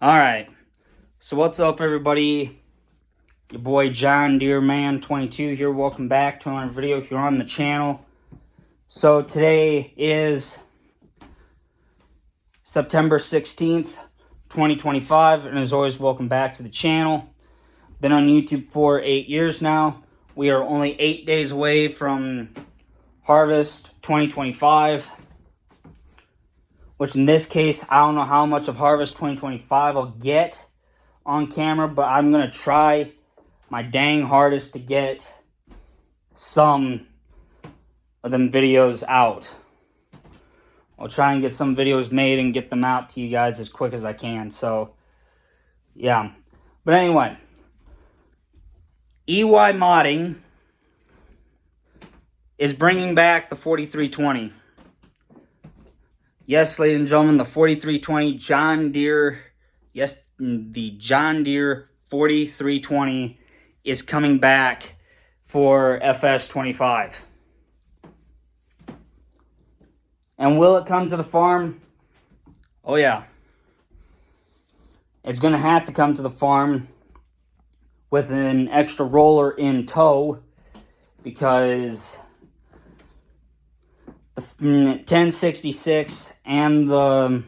Alright, so what's up everybody? Your boy John Deere Man 22 here. Welcome back to another video if you're on the channel. So today is September 16th, 2025, and as always, welcome back to the channel. Been on YouTube for 8 years now. We are only 8 days away from Harvest 2025. Which in this case, I don't know how much of Harvest 2025 I'll get on camera, but I'm going to try my dang hardest to get some of them videos out. I'll try and get some videos made and get them out to you guys as quick as I can. So, yeah. But anyway, EY Modding is bringing back the 4320. Yes, ladies and gentlemen, the 4320 John Deere, yes, the John Deere 4320 is coming back for FS25. And will it come to the farm? Oh yeah. It's going to have to come to the farm with an extra roller in tow because the 1066 and the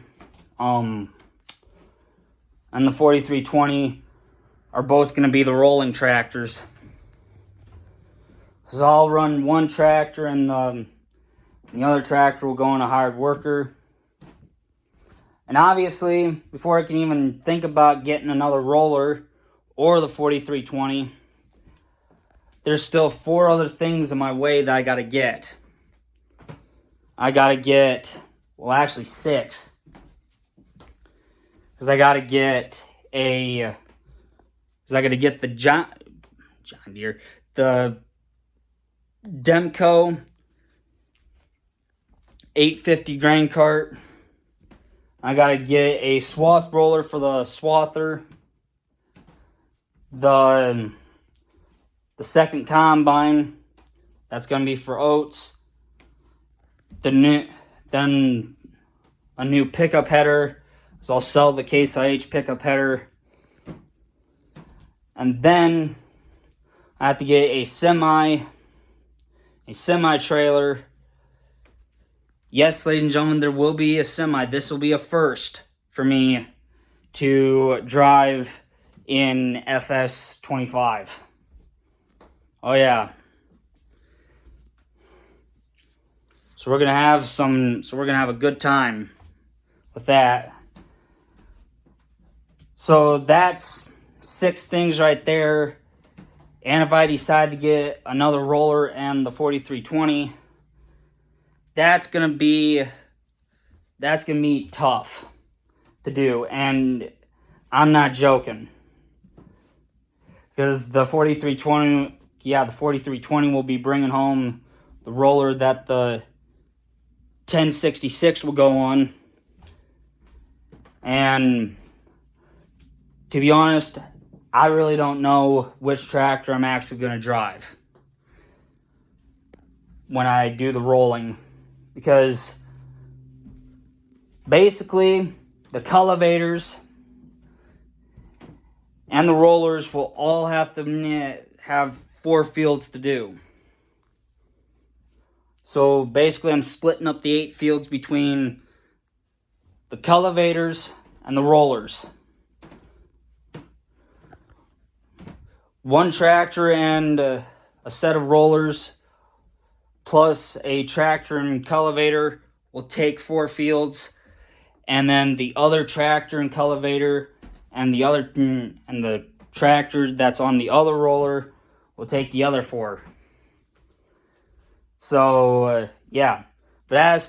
4320 are both going to be the rolling tractors. So I'll run one tractor and the other tractor will go on a hired worker. And obviously, before I can even think about getting another roller or the 4320, there's still 4 other things in my way that I got to get. I gotta get, well actually 6. Because I gotta get the John Deere, the Demco 850 grain cart. I gotta get a swath roller for the swather. The second combine, that's gonna be for oats. Then a new pickup header, so I'll sell the Case IH pickup header. And then I have to get a semi trailer. Yes, ladies and gentlemen, there will be a semi. This will be a first for me to drive in FS25. Oh yeah. So we're gonna have a good time with that. So that's 6 things right there. And if I decide to get another roller and the 4320, that's gonna be tough to do, and I'm not joking. Because the 4320 will be bringing home the roller that the 1066 will go on. And to be honest, I really don't know which tractor I'm actually going to drive when I do the rolling, because basically the cultivators and the rollers will all have to have 4 fields to do. So basically I'm splitting up the 8 fields between the cultivators and the rollers. One tractor and a set of rollers plus a tractor and cultivator will take 4 fields, and then the other tractor and cultivator and the tractor that's on the other roller will take the other 4. So, yeah. But as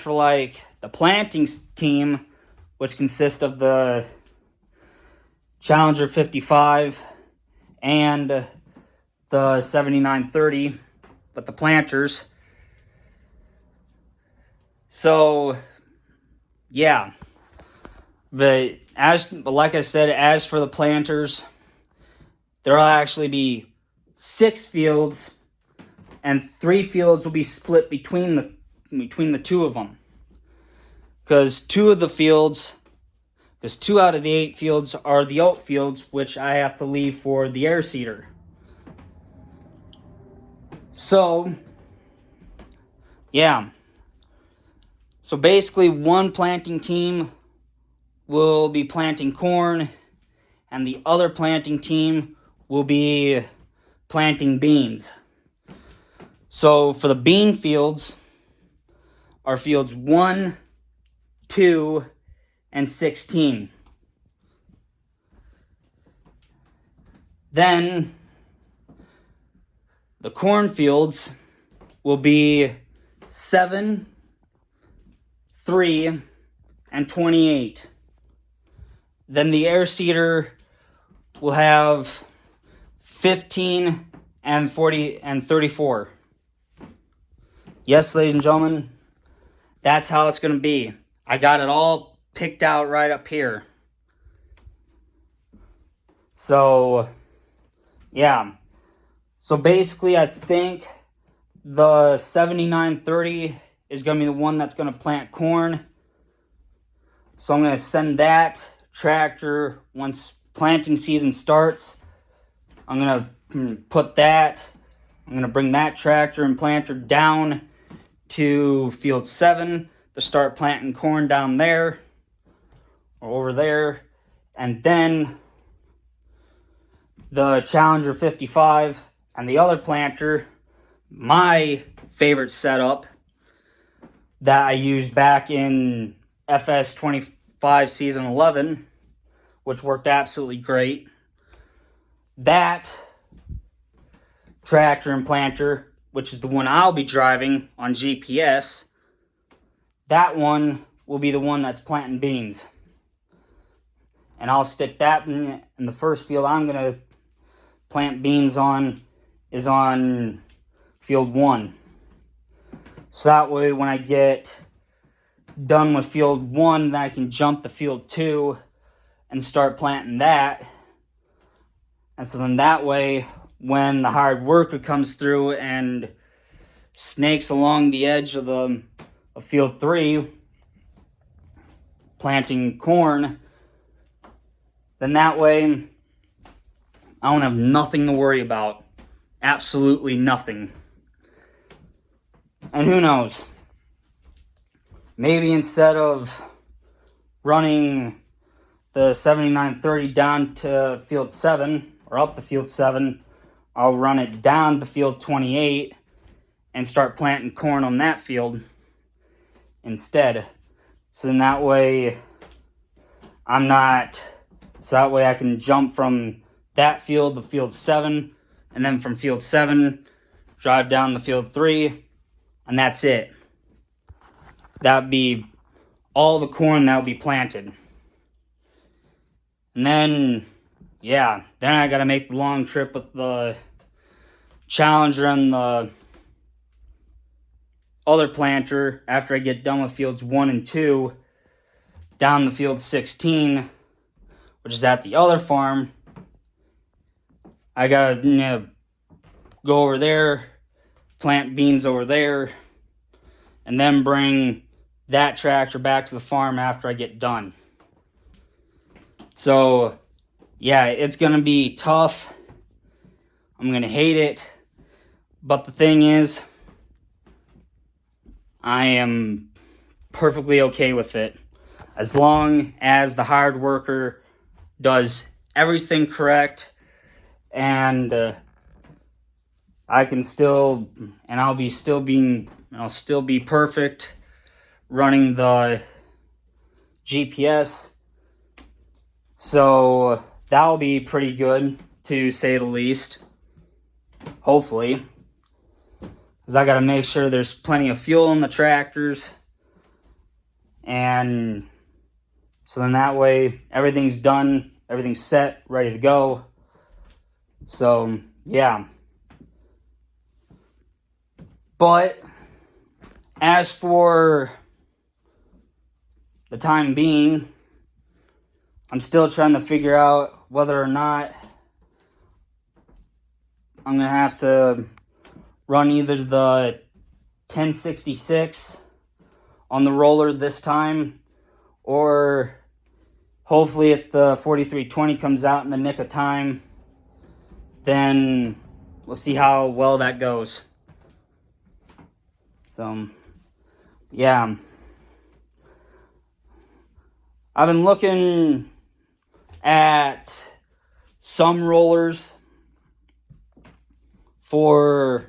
for like the planting team, which consists of the Challenger 55 and the 7930, but the planters. So, yeah. But like I said, as for the planters, there'll actually be 6 fields, and 3 fields will be split between the 2 of them. Because 2 of the fields because 2 out of the 8 fields are the oat fields, which I have to leave for the air seeder. So, yeah. So basically, one planting team will be planting corn, and the other planting team will be planting beans. So for the bean fields, are fields 1, 2, and 16. Then the cornfields will be 7, 3, and 28. Then the air seeder will have 15 and 40 and 34. Yes, ladies and gentlemen, that's how it's going to be. I got it all picked out right up here. So, yeah. So basically, I think the 7930 is going to be the one that's going to plant corn. So I'm going to send that tractor once planting season starts. I'm going to put that. I'm going to bring that tractor and planter down to field 7 to start planting corn down there or over there. And then the Challenger 55 and the other planter, my favorite setup that I used back in FS 25 season 11, which worked absolutely great. That tractor and planter, which is the one I'll be driving on GPS, that one will be the one that's planting beans. And I'll stick that in the first field I'm going to plant beans on is on field 1. So that way when I get done with field 1, then I can jump to field 2 and start planting that. And so then that way, when the hard worker comes through and snakes along the edge of field 3, planting corn, then that way I don't have nothing to worry about. Absolutely nothing. And who knows? Maybe instead of running the 7930 down to field 7 or up to field 7, I'll run it down to field 28 and start planting corn on that field instead. So then that way I can jump from that field to field 7, and then from field 7 drive down to field 3, and that's it. That would be all the corn that will be planted. And then, yeah, then I got to make the long trip with the Challenger and the other planter after I get done with fields 1 and 2 down to field 16, which is at the other farm. I got to go over there, plant beans over there, and then bring that tractor back to the farm after I get done. So, yeah, it's going to be tough. I'm going to hate it. But the thing is, I am perfectly okay with it. As long as the hard worker does everything correct, and I'll still be perfect running the GPS. So that'll be pretty good, to say the least. Hopefully. Because I got to make sure there's plenty of fuel in the tractors. And so then that way everything's done, everything's set, ready to go. So, yeah. But as for the time being, I'm still trying to figure out whether or not I'm going to have to run either the 1066 on the roller this time, or hopefully if the 4320 comes out in the nick of time, then we'll see how well that goes. So, yeah. I've been looking at some rollers for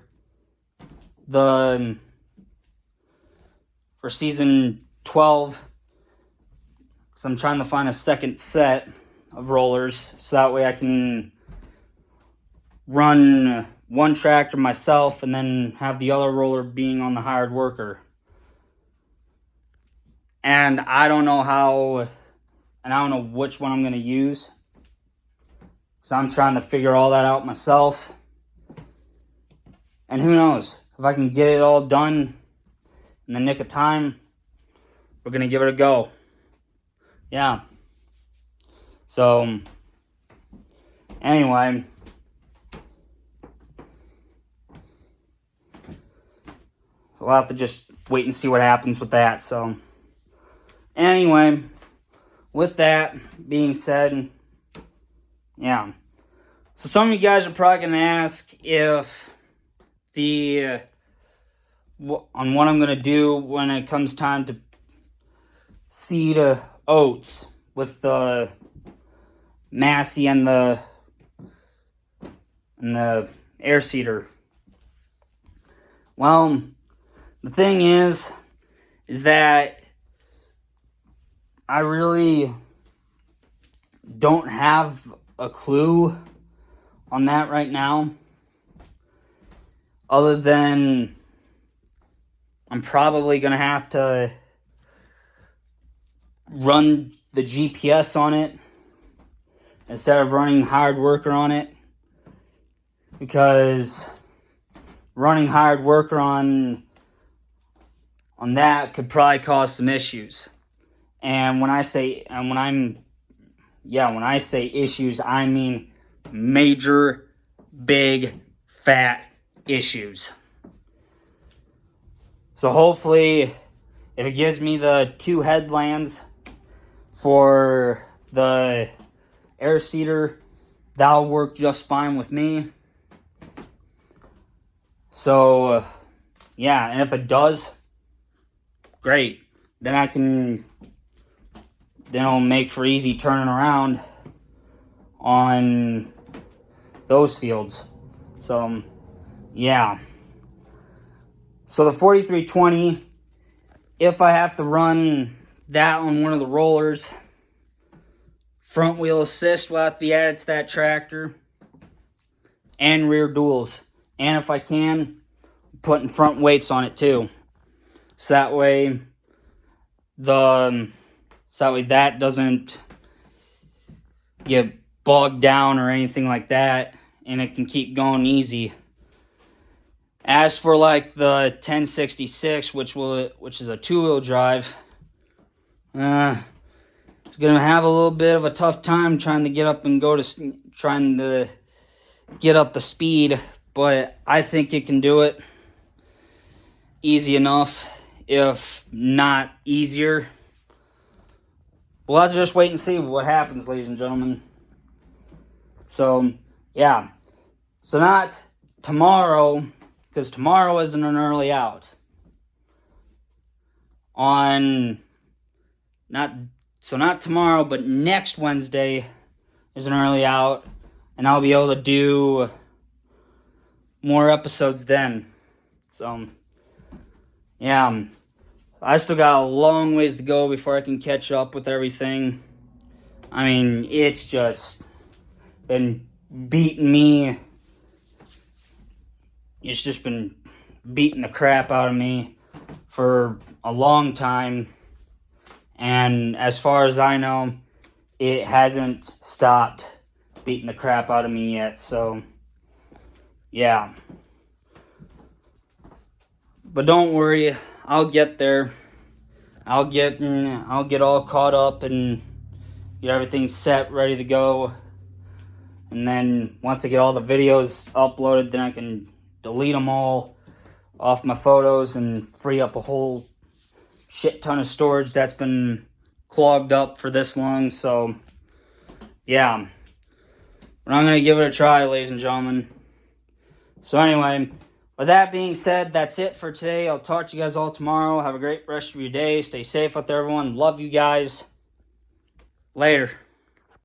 season 12. So I'm trying to find a second set of rollers so that way I can run one tractor myself and then have the other roller being on the hired worker. And I don't know how, and I don't know which one I'm going to use. So I'm trying to figure all that out myself. And who knows, if I can get it all done in the nick of time, we're going to give it a go. Yeah. So, anyway. We'll have to just wait and see what happens with that. So, anyway, with that being said, yeah. So some of you guys are probably going to ask if on what I'm going to do when it comes time to seed oats with the Massey and the air seeder. Well, the thing is that I really don't have a clue on that right now, other than I'm probably going to have to run the GPS on it instead of running hired worker on it, because running hired worker on that could probably cause some issues. And when I say issues, I mean major, big, fat issues. So hopefully, if it gives me the 2 headlands for the air seeder, that'll work just fine with me. So, yeah, and if it does, great. Then it'll make for easy turning around on those fields. So, yeah. So the 4320, if I have to run that on one of the rollers, front wheel assist will have to be added to that tractor, and rear duals. And if I can, putting front weights on it too. So that way that doesn't get bogged down or anything like that, and it can keep going easy. As for like the 1066, which is a 2-wheel drive, it's gonna have a little bit of a tough time trying to get up the speed, but I think it can do it easy enough, if not easier. We'll have to just wait and see what happens, ladies and gentlemen. So, yeah. So not tomorrow, because tomorrow isn't an early out. Not tomorrow, but next Wednesday is an early out, and I'll be able to do more episodes then. So, yeah. I still got a long ways to go before I can catch up with everything. I mean, it's just been beating me. It's just been beating the crap out of me for a long time. And as far as I know, it hasn't stopped beating the crap out of me yet. So, yeah. But don't worry, I'll get there. I'll get all caught up and get everything set, ready to go. And then once I get all the videos uploaded, then I can delete them all off my photos and free up a whole shit ton of storage that's been clogged up for this long. So, yeah. But I'm going to give it a try, ladies and gentlemen. So anyway, with that being said, that's it for today. I'll talk to you guys all tomorrow. Have a great rest of your day. Stay safe out there, everyone. Love you guys. Later.